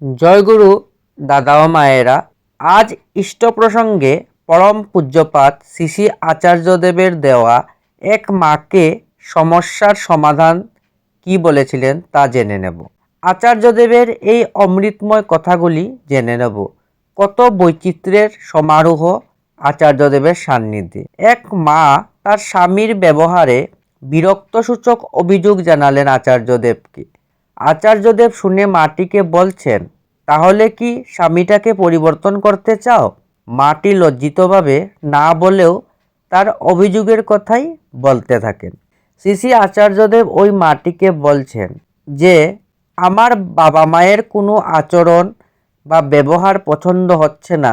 জয়গুরু দাদা ও মায়েরা, আজ ইষ্ট প্রসঙ্গে পরম পূজ্যপাদ শ্রী শ্রী আচার্যদেবের দেওয়া এক মাকে সমস্যার সমাধান কি বলেছিলেন তা জেনে নেব। আচার্যদেবের এই অমৃতময় কথাগুলি জেনে নেব। কত বৈচিত্র্যের সমারোহ আচার্যদেবের সান্নিধ্যে। এক মা তার স্বামীর ব্যবহারে বিরক্তসূচক অভিযোগ জানালেন আচার্যদেবকে। আচার্যদেব শুনে মাটিকে বলছেন, তাহলে কি স্বামীটাকে পরিবর্তন করতে চাও? মাটি লজ্জিতভাবে না বলেও তার অভিযোগের কথাই বলতে থাকেন। শ্রী শ্রী আচার্যদেব ওই মাটিকে বলছেন যে, আমার বাবা মায়ের কোনো আচরণ বা ব্যবহার পছন্দ হচ্ছে না,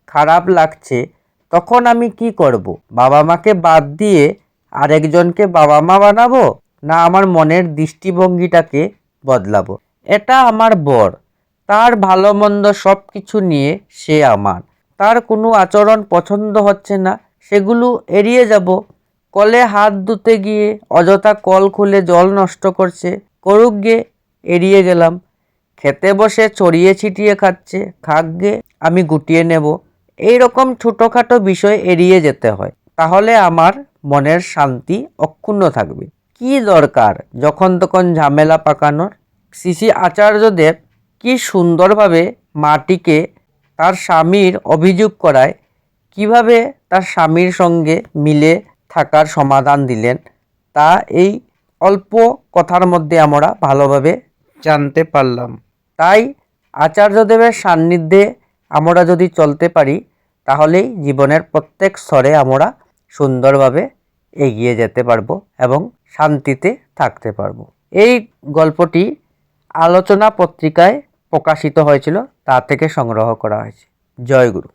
খারাপ লাগছে, তখন আমি কি করব? বাবা মাকে বাদ দিয়ে আরেকজনকে বাবা মা বানাবো, না আমার মনের দৃষ্টিভঙ্গিটাকে বদলাবো? এটা আমার বর, তার ভালো মন্দ সব কিছু নিয়ে সে আমার। তার কোনো আচরণ পছন্দ হচ্ছে না, সেগুলো এড়িয়ে যাব। কলে হাত ধুতে গিয়ে অযথা কল খুলে জল নষ্ট করছে, করুক গে, এড়িয়ে গেলাম। খেতে বসে ছড়িয়ে ছিটিয়ে খাচ্ছে, খাক গে, আমি গুটিয়ে নেব। এই রকম ছোটোখাটো বিষয় এড়িয়ে যেতে হয়, তাহলে আমার মনের শান্তি অক্ষুণ্ণ থাকবে। কি দরকার যখন তখন ঝামেলা পাকানোর? শ্রী শ্রী আচার্যদেব কি সুন্দরভাবে মাটিকে তার স্বামীর অভিযোগ করায় কিভাবে তার স্বামীর সঙ্গে মিলে থাকার সমাধান দিলেন, তা এই অল্প কথার মধ্যে আমরা ভালোভাবে জানতে পারলাম। তাই আচার্যদেবের সান্নিধ্যে আমরা যদি চলতে পারি, তাহলেই জীবনের প্রত্যেক স্তরে আমরা সুন্দরভাবে এগিয়ে যেতে পারবো এবং শান্তিতে থাকতে পারবো। এই গল্পটি আলোচনা পত্রিকায় প্রকাশিত হয়েছিল, তা থেকে সংগ্রহ করা হয়েছে। জয় গুরু।